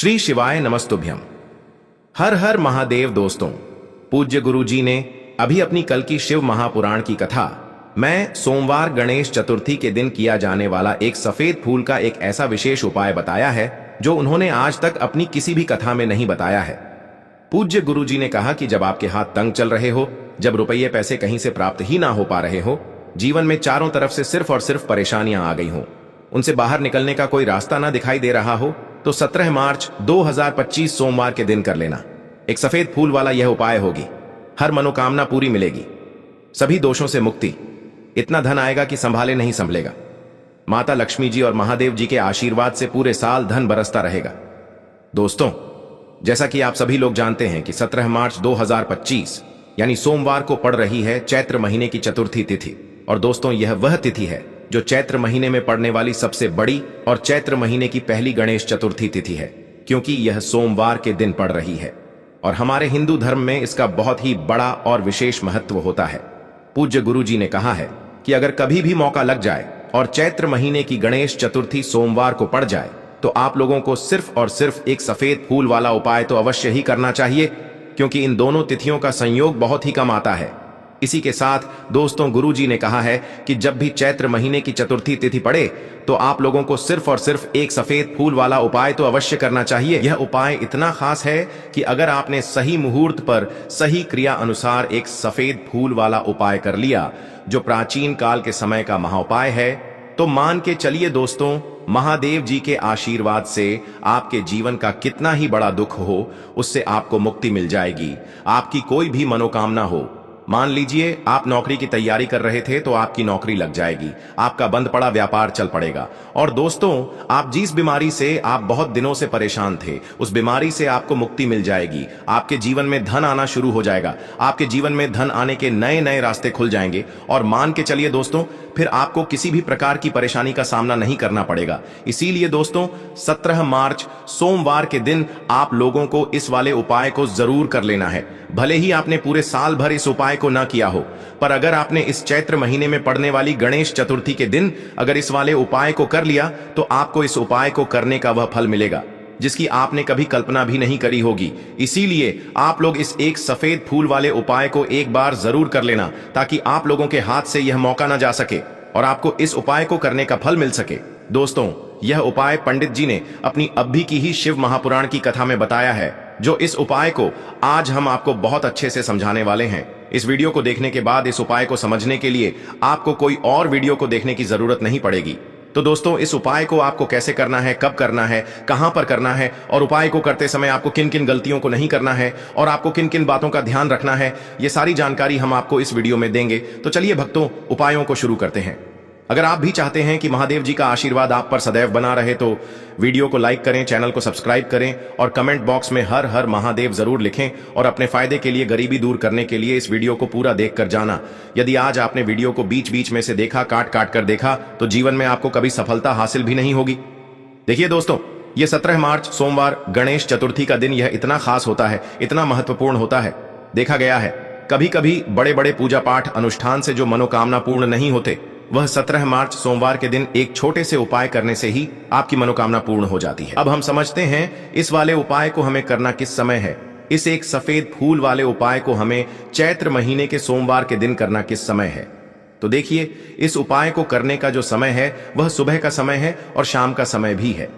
श्री शिवाय नमस्तुभ्यम। हर हर महादेव। दोस्तों, पूज्य गुरु जी ने अभी अपनी कल की शिव महापुराण की कथा मैं सोमवार गणेश चतुर्थी के दिन किया जाने वाला एक सफेद फूल का एक ऐसा विशेष उपाय बताया है जो उन्होंने आज तक अपनी किसी भी कथा में नहीं बताया है। पूज्य गुरु जी ने कहा कि जब आपके हाथ तंग चल रहे हो, जब रुपये पैसे कहीं से प्राप्त ही ना हो पा रहे हो, जीवन में चारों तरफ से सिर्फ और सिर्फ परेशानियां आ गई हो, उनसे बाहर निकलने का कोई रास्ता ना दिखाई दे रहा हो, तो 17 मार्च 2025 सोमवार के दिन कर लेना। एक सफेद फूल वाला यह उपाय होगी, हर मनोकामना पूरी मिलेगी, सभी दोषों से मुक्ति, इतना धन आएगा कि संभाले नहीं संभलेगा। माता लक्ष्मी जी और महादेव जी के आशीर्वाद से पूरे साल धन बरसता रहेगा। दोस्तों, जैसा कि आप सभी लोग जानते हैं कि 17 मार्च 2025 यानी सोमवार को पड़ रही है चैत्र महीने की चतुर्थी तिथि। और दोस्तों, यह वह तिथि है जो चैत्र महीने में पड़ने वाली सबसे बड़ी और चैत्र महीने की पहली गणेश चतुर्थी तिथि है, क्योंकि यह सोमवार के दिन पड़ रही है और हमारे हिंदू धर्म में इसका बहुत ही बड़ा और विशेष महत्व होता है। पूज्य गुरु जी ने कहा है कि अगर कभी भी मौका लग जाए और चैत्र महीने की गणेश चतुर्थी सोमवार को पड़ जाए तो आप लोगों को सिर्फ और सिर्फ एक सफेद फूल वाला उपाय तो अवश्य ही करना चाहिए, क्योंकि इन दोनों तिथियों का संयोग बहुत ही कम आता है। इसी के साथ दोस्तों, गुरु जी ने कहा है कि जब भी चैत्र महीने की चतुर्थी तिथि पड़े तो आप लोगों को सिर्फ और सिर्फ एक सफेद फूल वाला उपाय तो अवश्य करना चाहिए। यह उपाय इतना खास है कि अगर आपने सही मुहूर्त पर सही क्रिया अनुसार एक सफेद फूल वाला उपाय कर लिया, जो प्राचीन काल के समय का महाउपाय है, तो मान के चलिए दोस्तों, महादेव जी के आशीर्वाद से आपके जीवन का कितना ही बड़ा दुख हो, उससे आपको मुक्ति मिल जाएगी। आपकी कोई भी मनोकामना हो, मान लीजिए आप नौकरी की तैयारी कर रहे थे तो आपकी नौकरी लग जाएगी, आपका बंद पड़ा व्यापार चल पड़ेगा। और दोस्तों, आप जिस बीमारी से आप बहुत दिनों से परेशान थे, उस बीमारी से आपको मुक्ति मिल जाएगी। आपके जीवन में धन आना शुरू हो जाएगा, आपके जीवन में धन आने के नए नए रास्ते खुल जाएंगे। और मान के चलिए दोस्तों, फिर आपको किसी भी प्रकार की परेशानी का सामना नहीं करना पड़ेगा। इसीलिए दोस्तों, 17 मार्च सोमवार के दिन आप लोगों को इस वाले उपाय को जरूर कर लेना है। भले ही आपने पूरे साल भर इस उपाय को ना किया हो, पर अगर आपने इस चैत्र महीने में पड़ने वाली गणेश चतुर्थी के दिन अगर इस वाले उपाय को कर लिया, तो आपको इस उपाय को करने का वह फल मिलेगा जिसकी आपने कभी कल्पना भी नहीं करी होगी। इसीलिए आप लोग इस एक सफेद फूल वाले उपाय को एक बार जरूर कर लेना, ताकि आप लोगों के हाथ से यह मौका ना जा सके और आपको इस उपाय को करने का फल मिल सके। दोस्तों, यह उपाय पंडित जी ने अपनी अभी की ही शिव महापुराण की कथा में बताया है, जो इस उपाय को आज हम आपको बहुत अच्छे से समझाने वाले हैं। इस वीडियो को देखने के बाद इस उपाय को समझने के लिए आपको कोई और वीडियो को देखने की जरूरत नहीं पड़ेगी। तो दोस्तों, इस उपाय को आपको कैसे करना है, कब करना है, कहां पर करना है, और उपाय को करते समय आपको किन किन गलतियों को नहीं करना है और आपको किन किन बातों का ध्यान रखना है, ये सारी जानकारी हम आपको इस वीडियो में देंगे। तो चलिए भक्तों, उपायों को शुरू करते हैं। अगर आप भी चाहते हैं कि महादेव जी का आशीर्वाद आप पर सदैव बना रहे, तो वीडियो को लाइक करें, चैनल को सब्सक्राइब करें और कमेंट बॉक्स में हर हर महादेव जरूर लिखें। और अपने फायदे के लिए, गरीबी दूर करने के लिए इस वीडियो को पूरा देखकर जाना। यदि आज आपने वीडियो को बीच बीच में से देखा, काट काट कर देखा, तो जीवन में आपको कभी सफलता हासिल भी नहीं होगी। देखिए दोस्तों, यह 17 मार्च सोमवार गणेश चतुर्थी का दिन यह इतना खास होता है, इतना महत्वपूर्ण होता है। देखा गया है कभी कभी बड़े बड़े पूजा पाठ अनुष्ठान से जो मनोकामना पूर्ण नहीं होते, वह 17 मार्च सोमवार के दिन एक छोटे से उपाय करने से ही आपकी मनोकामना पूर्ण हो जाती है। अब हम समझते हैं इस वाले उपाय को हमें करना किस समय है। इस एक सफेद फूल वाले उपाय को हमें चैत्र महीने के सोमवार के दिन करना किस समय है। तो देखिए, इस उपाय को करने का जो समय है वह सुबह का समय है और शाम का समय भी है।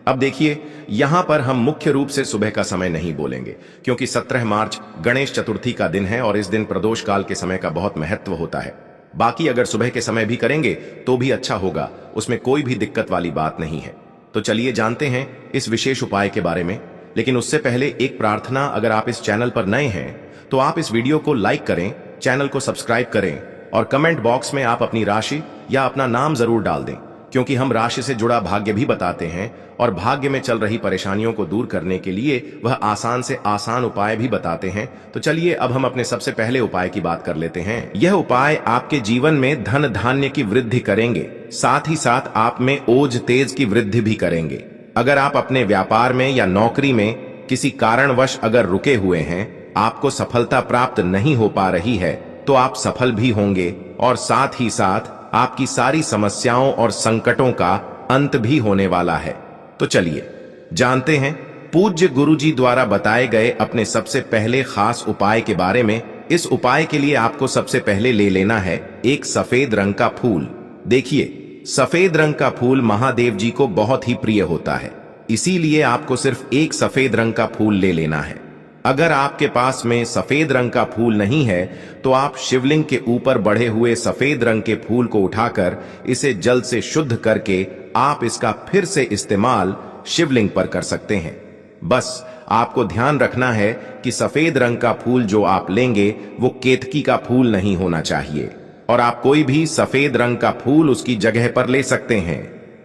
अब देखिए, यहां पर हम मुख्य रूप से सुबह का समय नहीं बोलेंगे, क्योंकि 17 मार्च गणेश चतुर्थी का दिन है और इस दिन प्रदोष काल के समय का बहुत महत्व होता है। बाकी अगर सुबह के समय भी करेंगे तो भी अच्छा होगा, उसमें कोई भी दिक्कत वाली बात नहीं है। तो चलिए जानते हैं इस विशेष उपाय के बारे में। लेकिन उससे पहले एक प्रार्थना, अगर आप इस चैनल पर नए हैं तो आप इस वीडियो को लाइक करें, चैनल को सब्सक्राइब करें और कमेंट बॉक्स में आप अपनी राशि या अपना नाम जरूर डाल दें, क्योंकि हम राशि से जुड़ा भाग्य भी बताते हैं और भाग्य में चल रही परेशानियों को दूर करने के लिए वह आसान से आसान उपाय भी बताते हैं। तो चलिए अब हम अपने सबसे पहले उपाय की बात कर लेते हैं। यह उपाय आपके जीवन में धन धान्य की वृद्धि करेंगे, साथ ही साथ आप में ओज तेज की वृद्धि भी करेंगे। अगर आप अपने व्यापार में या नौकरी में किसी कारणवश अगर रुके हुए हैं, आपको सफलता प्राप्त नहीं हो पा रही है, तो आप सफल भी होंगे और साथ ही साथ आपकी सारी समस्याओं और संकटों का अंत भी होने वाला है। तो चलिए जानते हैं पूज्य गुरुजी द्वारा बताए गए अपने सबसे पहले खास उपाय के बारे में। इस उपाय के लिए आपको सबसे पहले ले लेना है एक सफेद रंग का फूल। देखिए, सफेद रंग का फूल महादेव जी को बहुत ही प्रिय होता है, इसीलिए आपको सिर्फ एक सफेद रंग का फूल ले लेना है। अगर आपके पास में सफेद रंग का फूल नहीं है तो आप शिवलिंग के ऊपर बढ़े हुए सफेद रंग के फूल को उठाकर इसे जल से शुद्ध करके आप इसका फिर से इस्तेमाल शिवलिंग पर कर सकते हैं। बस आपको ध्यान रखना है कि सफेद रंग का फूल जो आप लेंगे वो केतकी का फूल नहीं होना चाहिए, और आप कोई भी सफेद रंग का फूल उसकी जगह पर ले सकते हैं।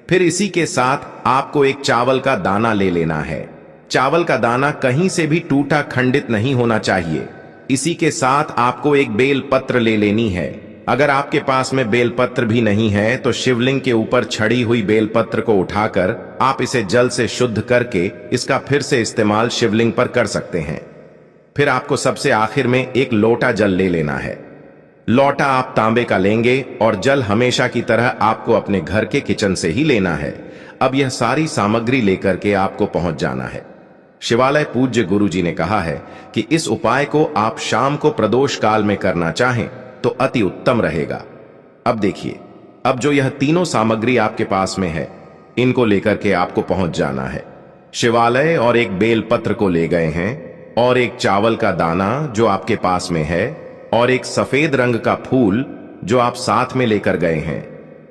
फिर इसी के साथ आपको एक चावल का दाना ले लेना है। चावल का दाना कहीं से भी टूटा खंडित नहीं होना चाहिए। इसी के साथ आपको एक बेल पत्र ले लेनी है। अगर आपके पास में बेल पत्र भी नहीं है तो शिवलिंग के ऊपर छड़ी हुई बेल पत्र को उठाकर आप इसे जल से शुद्ध करके इसका फिर से इस्तेमाल शिवलिंग पर कर सकते हैं। फिर आपको सबसे आखिर में एक लोटा जल ले लेना है। लोटा आप तांबे का लेंगे और जल हमेशा की तरह आपको अपने घर के किचन से ही लेना है। अब यह सारी सामग्री लेकर के आपको पहुंच जाना है शिवालय। पूज्य गुरुजी ने कहा है कि इस उपाय को आप शाम को प्रदोष काल में करना चाहें तो अति उत्तम रहेगा। अब देखिए, अब जो यह तीनों सामग्री आपके पास में है, इनको लेकर के आपको पहुंच जाना है शिवालय, और एक बेल पत्र को ले गए हैं, और एक चावल का दाना जो आपके पास में है, और एक सफेद रंग का फूल जो आप साथ में लेकर गए हैं।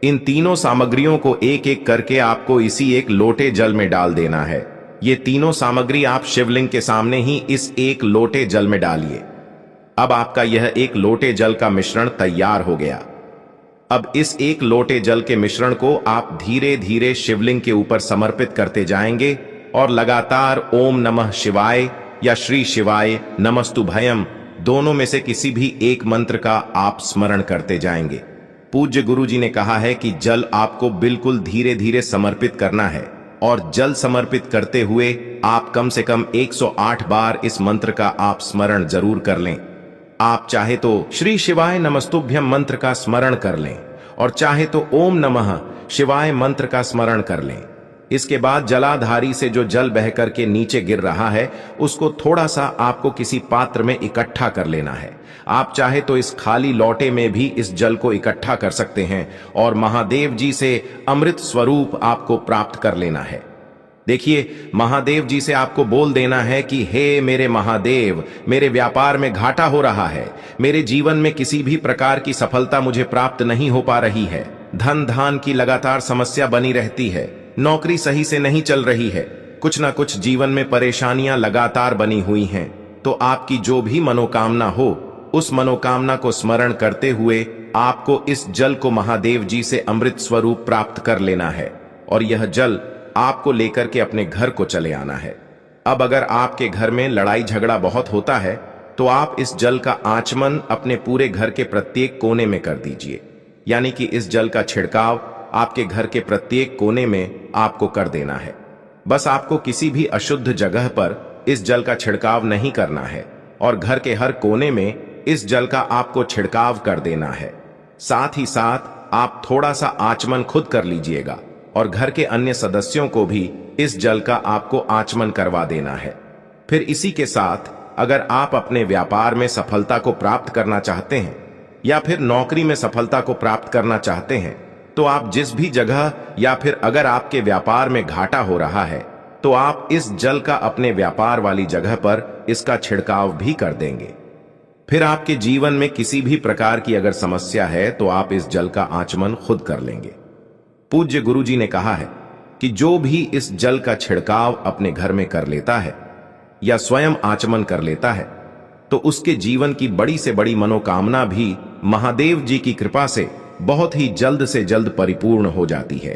इन तीनों सामग्रियों को एक एक करके आपको इसी एक लोटे जल में डाल देना है। ये तीनों सामग्री आप शिवलिंग के सामने ही इस एक लोटे जल में डालिए। अब आपका यह एक लोटे जल का मिश्रण तैयार हो गया। अब इस एक लोटे जल के मिश्रण को आप धीरे धीरे शिवलिंग के ऊपर समर्पित करते जाएंगे और लगातार ओम नमः शिवाय या श्री शिवाय नमस्तुभयम दोनों में से किसी भी एक मंत्र का आप स्मरण करते जाएंगे। पूज्य गुरुजी ने कहा है कि जल आपको बिल्कुल धीरे धीरे समर्पित करना है, और जल समर्पित करते हुए आप कम से कम 108 बार इस मंत्र का आप स्मरण जरूर कर लें। आप चाहे तो श्री शिवाय नमस्तुभ्यम मंत्र का स्मरण कर लें, और चाहे तो ओम नमः शिवाय मंत्र का स्मरण कर लें। इसके बाद जलाधारी से जो जल बह करके नीचे गिर रहा है उसको थोड़ा सा आपको किसी पात्र में इकट्ठा कर लेना है। आप चाहे तो इस खाली लोटे में भी इस जल को इकट्ठा कर सकते हैं और महादेव जी से अमृत स्वरूप आपको प्राप्त कर लेना है। देखिए, महादेव जी से आपको बोल देना है कि हे मेरे महादेव, मेरे व्यापार में घाटा हो रहा है, मेरे जीवन में किसी भी प्रकार की सफलता मुझे प्राप्त नहीं हो पा रही है, धन धान की लगातार समस्या बनी रहती है, नौकरी सही से नहीं चल रही है, कुछ ना कुछ जीवन में परेशानियां लगातार बनी हुई हैं। तो आपकी जो भी मनोकामना हो, उस मनोकामना को स्मरण करते हुए आपको इस जल को महादेव जी से अमृत स्वरूप प्राप्त कर लेना है, और यह जल आपको लेकर के अपने घर को चले आना है। अब अगर आपके घर में लड़ाई झगड़ा बहुत होता है तो आप इस जल का आचमन अपने पूरे घर के प्रत्येक कोने में कर दीजिए। यानी कि इस जल का छिड़काव आपके घर के प्रत्येक कोने में आपको कर देना है। बस आपको किसी भी अशुद्ध जगह पर इस जल का छिड़काव नहीं करना है, और घर के हर कोने में इस जल का आपको छिड़काव कर देना है। साथ ही साथ आप थोड़ा सा आचमन खुद कर लीजिएगा, और घर के अन्य सदस्यों को भी इस जल का आपको आचमन करवा देना है। फिर इसी के साथ अगर आप अपने व्यापार में सफलता को प्राप्त करना चाहते हैं या फिर नौकरी में सफलता को प्राप्त करना चाहते हैं, तो आप जिस भी जगह या फिर अगर आपके व्यापार में घाटा हो रहा है तो आप इस जल का अपने व्यापार वाली जगह पर इसका छिड़काव भी कर देंगे। फिर आपके जीवन में किसी भी प्रकार की अगर समस्या है तो आप इस जल का आचमन खुद कर लेंगे। पूज्य गुरुजी ने कहा है कि जो भी इस जल का छिड़काव अपने घर में कर लेता है या स्वयं आचमन कर लेता है तो उसके जीवन की बड़ी से बड़ी मनोकामना भी महादेव जी की कृपा से बहुत ही जल्द से जल्द परिपूर्ण हो जाती है।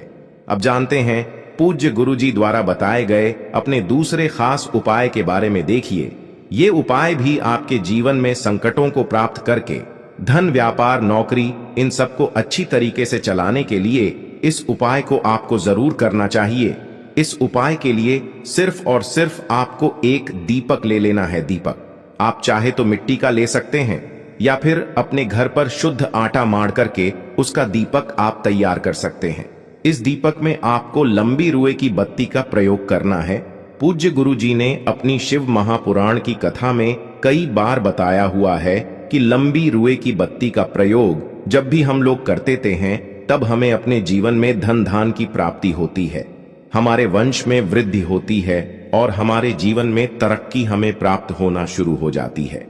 अब जानते हैं पूज्य गुरुजी द्वारा बताए गए अपने दूसरे खास उपाय के बारे में। देखिए, ये उपाय भी आपके जीवन में संकटों को प्राप्त करके धन, व्यापार, नौकरी इन सबको अच्छी तरीके से चलाने के लिए इस उपाय को आपको जरूर करना चाहिए। इस उपाय के लिए सिर्फ और सिर्फ आपको एक दीपक ले लेना है। दीपक आप चाहे तो मिट्टी का ले सकते हैं या फिर अपने घर पर शुद्ध आटा माड़ करके उसका दीपक आप तैयार कर सकते हैं। इस दीपक में आपको लंबी रुई की बत्ती का प्रयोग करना है पूज्य गुरु जी ने अपनी शिव महापुराण की कथा में कई बार बताया हुआ है कि लंबी रुए की बत्ती का प्रयोग जब भी हम लोग करते हैं तब हमें अपने जीवन में धन धान की प्राप्ति होती है, हमारे वंश में वृद्धि होती है और हमारे जीवन में तरक्की हमें प्राप्त होना शुरू हो जाती है।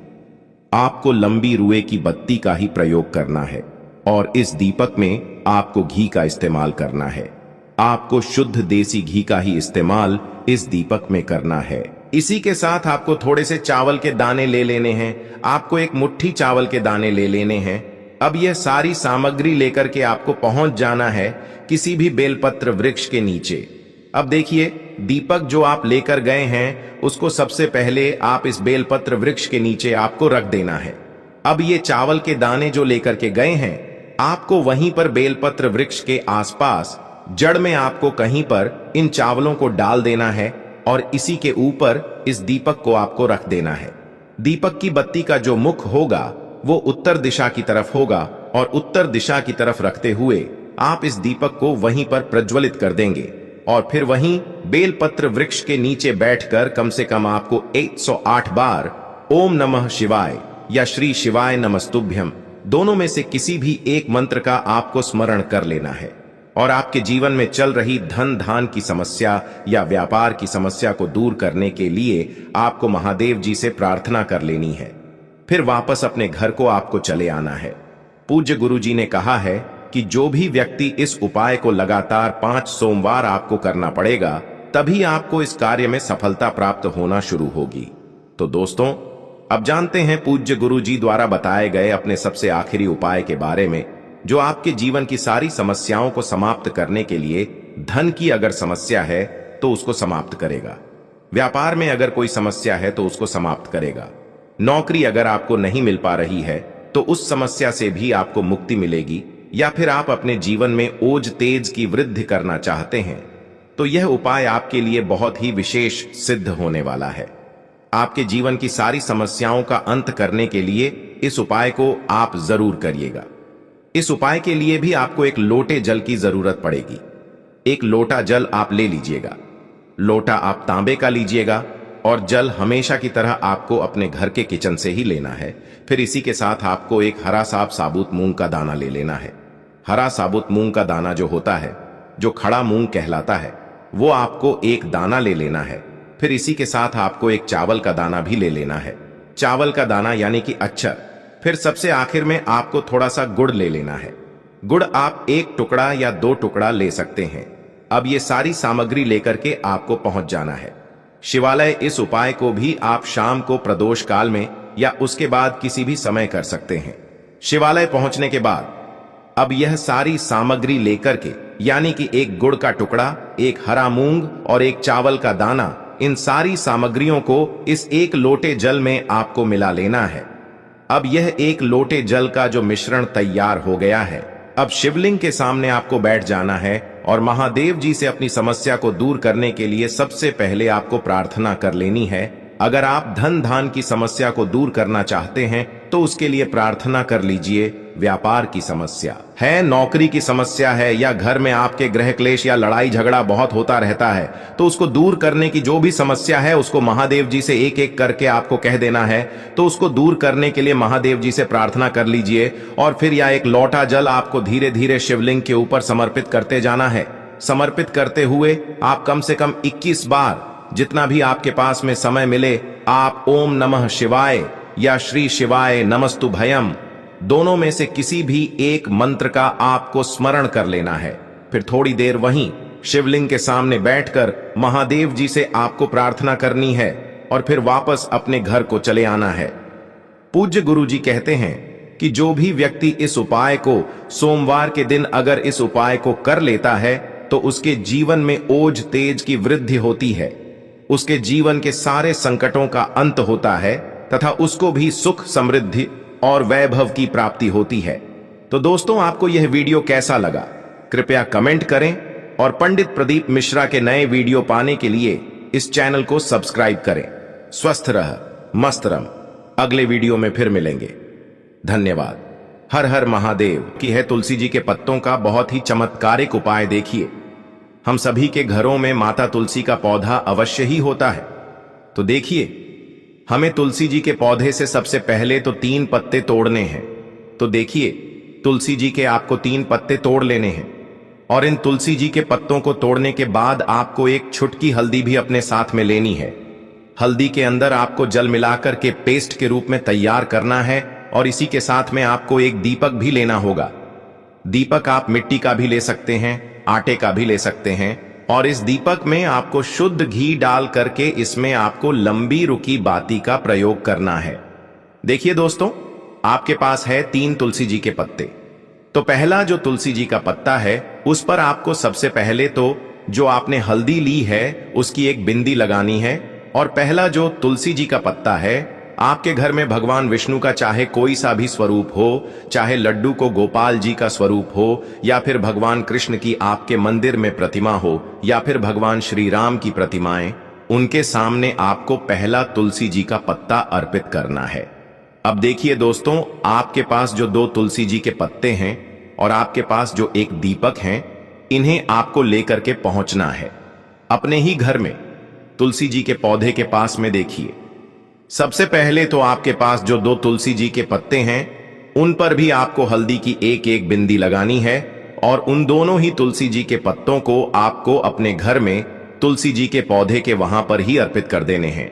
आपको लंबी रुए की बत्ती का ही प्रयोग करना है और इस दीपक में आपको घी का इस्तेमाल करना है। आपको शुद्ध देसी घी का ही इस्तेमाल इस दीपक में करना है। इसी के साथ आपको थोड़े से चावल के दाने ले लेने हैं। आपको एक मुट्ठी चावल के दाने ले लेने हैं। अब यह सारी सामग्री लेकर के आपको पहुंच जाना है किसी भी बेलपत्र वृक्ष के नीचे। अब देखिए, दीपक जो आप लेकर गए हैं उसको सबसे पहले आप इस बेलपत्र वृक्ष के नीचे आपको रख देना है। अब ये चावल के दाने जो लेकर के गए हैं आपको वहीं पर बेलपत्र वृक्ष के आसपास जड़ में आपको कहीं पर इन चावलों को डाल देना है और इसी के ऊपर इस दीपक को आपको रख देना है। दीपक की बत्ती का जो मुख होगा वो उत्तर दिशा की तरफ होगा और उत्तर दिशा की तरफ रखते हुए आप इस दीपक को वहीं पर प्रज्वलित कर देंगे और फिर वहीं बेलपत्र वृक्ष के नीचे बैठकर कम से कम आपको 108 बार ओम नमः शिवाय या श्री शिवाय नमस्तुभ्यम दोनों में से किसी भी एक मंत्र का आपको स्मरण कर लेना है और आपके जीवन में चल रही धन धान की समस्या या व्यापार की समस्या को दूर करने के लिए आपको महादेव जी से प्रार्थना कर लेनी है। फिर वापस अपने घर को आपको चले आना है। पूज्य गुरु जी ने कहा है कि जो भी व्यक्ति इस उपाय को लगातार 5 सोमवार आपको करना पड़ेगा तभी आपको इस कार्य में सफलता प्राप्त होना शुरू होगी। तो दोस्तों, अब जानते हैं पूज्य गुरु जी द्वारा बताए गए अपने सबसे आखिरी उपाय के बारे में जो आपके जीवन की सारी समस्याओं को समाप्त करने के लिए, धन की अगर समस्या है तो उसको समाप्त करेगा, व्यापार में अगर कोई समस्या है तो उसको समाप्त करेगा, नौकरी अगर आपको नहीं मिल पा रही है तो उस समस्या से भी आपको मुक्ति मिलेगी, या फिर आप अपने जीवन में ओज तेज की वृद्धि करना चाहते हैं तो यह उपाय आपके लिए बहुत ही विशेष सिद्ध होने वाला है। आपके जीवन की सारी समस्याओं का अंत करने के लिए इस उपाय को आप जरूर करिएगा। इस उपाय के लिए भी आपको एक लोटे जल की जरूरत पड़ेगी। एक लोटा जल आप ले लीजिएगा। लोटा आप तांबे का लीजिएगा और जल हमेशा की तरह आपको अपने घर के किचन से ही लेना है। फिर इसी के साथ आपको एक हरा साबुत मूंग का दाना ले लेना है। हरा साबुत मूंग का दाना जो होता है, जो खड़ा मूंग कहलाता है, वो आपको एक दाना ले लेना है। फिर इसी के साथ आपको एक चावल का दाना भी ले लेना है। चावल का दाना यानी कि अक्षर। फिर सबसे आखिर में आपको थोड़ा सा गुड़ ले लेना है। गुड़ आप 1 टुकड़ा या 2 टुकड़ा ले सकते हैं। अब ये सारी सामग्री लेकर के आपको पहुंच जाना है शिवालय। इस उपाय को भी आप शाम को प्रदोष काल में या उसके बाद किसी भी समय कर सकते हैं। शिवालय पहुंचने के बाद अब यह सारी सामग्री लेकर के, यानी कि एक गुड़ का टुकड़ा, एक हरा मूंग और एक चावल का दाना, इन सारी सामग्रियों को इस एक लोटे जल में आपको मिला लेना है। अब यह एक लोटे जल का जो मिश्रण तैयार हो गया है, अब शिवलिंग के सामने आपको बैठ जाना है और महादेव जी से अपनी समस्या को दूर करने के लिए सबसे पहले आपको प्रार्थना कर लेनी है। अगर आप धन धान की समस्या को दूर करना चाहते हैं तो उसके लिए प्रार्थना कर लीजिए। व्यापार की समस्या है, नौकरी की समस्या है, या घर में आपके गृह क्लेश या लड़ाई झगड़ा बहुत होता रहता है, तो उसको दूर करने की जो भी समस्या है उसको महादेव जी से एक एक करके आपको कह देना है। तो उसको दूर करने के लिए महादेव जी से प्रार्थना कर लीजिए और फिर यह एक लोटा जल आपको धीरे धीरे शिवलिंग के ऊपर समर्पित करते जाना है। समर्पित करते हुए आप कम से कम 21 बार, जितना भी आपके पास में समय मिले, आप ओम नमः शिवाय या श्री शिवाय नमस्तुभयम दोनों में से किसी भी एक मंत्र का आपको स्मरण कर लेना है। फिर थोड़ी देर वहीं शिवलिंग के सामने बैठकर महादेव जी से आपको प्रार्थना करनी है और फिर वापस अपने घर को चले आना है। पूज्य गुरु जी कहते हैं कि जो भी व्यक्ति इस उपाय को सोमवार के दिन अगर इस उपाय को कर लेता है तो उसके जीवन में ओज तेज की वृद्धि होती है, उसके जीवन के सारे संकटों का अंत होता है तथा उसको भी सुख, समृद्धि और वैभव की प्राप्ति होती है। तो दोस्तों, आपको यह वीडियो कैसा लगा कृपया कमेंट करें और पंडित प्रदीप मिश्रा के नए वीडियो पाने के लिए इस चैनल को सब्सक्राइब करें। स्वस्थ रह, मस्त रह। अगले वीडियो में फिर मिलेंगे। धन्यवाद। हर हर महादेव की है। तुलसी जी के पत्तों का बहुत ही चमत्कारिक उपाय देखिए। हम सभी के घरों में माता तुलसी का पौधा अवश्य ही होता है। तो देखिए, हमें तुलसी जी के पौधे से सबसे पहले तो 3 पत्ते तोड़ने हैं। तो देखिए, तुलसी जी के आपको 3 पत्ते तोड़ लेने हैं और इन तुलसी जी के पत्तों को तोड़ने के बाद आपको एक छुटकी हल्दी भी अपने साथ में लेनी है। हल्दी के अंदर आपको जल मिलाकर के पेस्ट के रूप में तैयार करना है और इसी के साथ में आपको एक दीपक भी लेना होगा। दीपक आप मिट्टी का भी ले सकते हैं, आटे का भी ले सकते हैं और इस दीपक में आपको शुद्ध घी डाल करके इसमें आपको लंबी रुकी बाती का प्रयोग करना है। देखिए दोस्तों, आपके पास है 3 तुलसी जी के पत्ते। तो पहला जो तुलसी जी का पत्ता है उस पर आपको सबसे पहले तो जो आपने हल्दी ली है उसकी एक बिंदी लगानी है। और पहला जो तुलसी जी का पत्ता है, आपके घर में भगवान विष्णु का चाहे कोई सा भी स्वरूप हो, चाहे लड्डू को गोपाल जी का स्वरूप हो, या फिर भगवान कृष्ण की आपके मंदिर में प्रतिमा हो, या फिर भगवान श्री राम की प्रतिमाएं, उनके सामने आपको पहला तुलसी जी का पत्ता अर्पित करना है। अब देखिए दोस्तों, आपके पास जो 2 तुलसी जी के पत्ते हैं और आपके पास जो एक दीपक हैं, इन्हें आपको लेकर के पहुंचना है अपने ही घर में तुलसी जी के पौधे के पास में। देखिए, सबसे पहले तो आपके पास जो 2 तुलसी जी के पत्ते हैं उन पर भी आपको हल्दी की एक एक बिंदी लगानी है और उन दोनों ही तुलसी जी के पत्तों को आपको अपने घर में तुलसी जी के पौधे के वहां पर ही अर्पित कर देने हैं।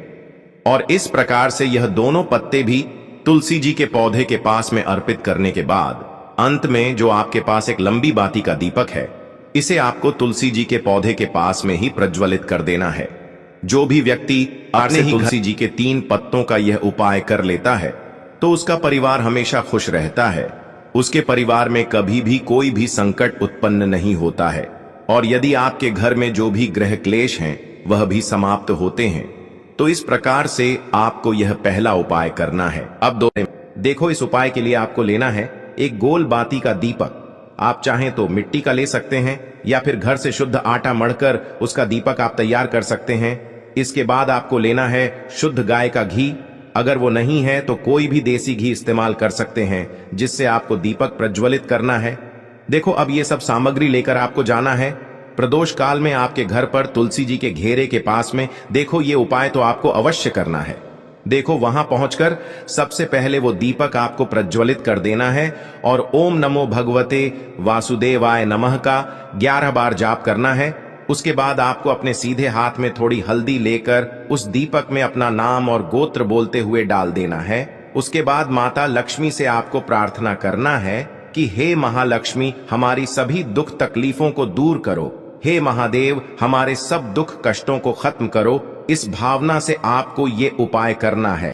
और इस प्रकार से यह दोनों पत्ते भी तुलसी जी के पौधे के पास में अर्पित करने के बाद अंत में जो आपके पास एक लंबी बाती का दीपक है, इसे आपको तुलसी जी के पौधे के पास में ही प्रज्वलित कर देना है। जो भी व्यक्ति अपने ही तुलसी जी के 3 पत्तों का यह उपाय कर लेता है तो उसका परिवार हमेशा खुश रहता है, उसके परिवार में कभी भी कोई भी संकट उत्पन्न नहीं होता है और यदि आपके घर में जो भी ग्रह क्लेश हैं वह भी समाप्त होते हैं। तो इस प्रकार से आपको यह पहला उपाय करना है। अब देखो, इस उपाय के लिए आपको लेना है एक गोल बाती का दीपक। आप चाहें तो मिट्टी का ले सकते हैं या फिर घर से शुद्ध आटा मढ़कर उसका दीपक आप तैयार कर सकते हैं। इसके बाद आपको लेना है शुद्ध गाय का घी। अगर वो नहीं है तो कोई भी देसी घी इस्तेमाल कर सकते हैं जिससे आपको दीपक प्रज्वलित करना है। देखो, अब ये सब सामग्री लेकर आपको जाना है प्रदोष काल में आपके घर पर तुलसी जी के घेरे के पास में। देखो, ये उपाय तो आपको अवश्य करना है। देखो, वहां पहुंचकर सबसे पहले वो दीपक आपको प्रज्वलित कर देना है और ओम नमो भगवते वासुदेवाय नमः का 11 बार जाप करना है। उसके बाद आपको अपने सीधे हाथ में थोड़ी हल्दी लेकर उस दीपक में अपना नाम और गोत्र बोलते हुए डाल देना है। उसके बाद माता लक्ष्मी से आपको प्रार्थना करना है कि हे महालक्ष्मी, हमारी सभी दुख तकलीफों को दूर करो। हे महादेव, हमारे सब दुख कष्टों को खत्म करो। इस भावना से आपको ये उपाय करना है।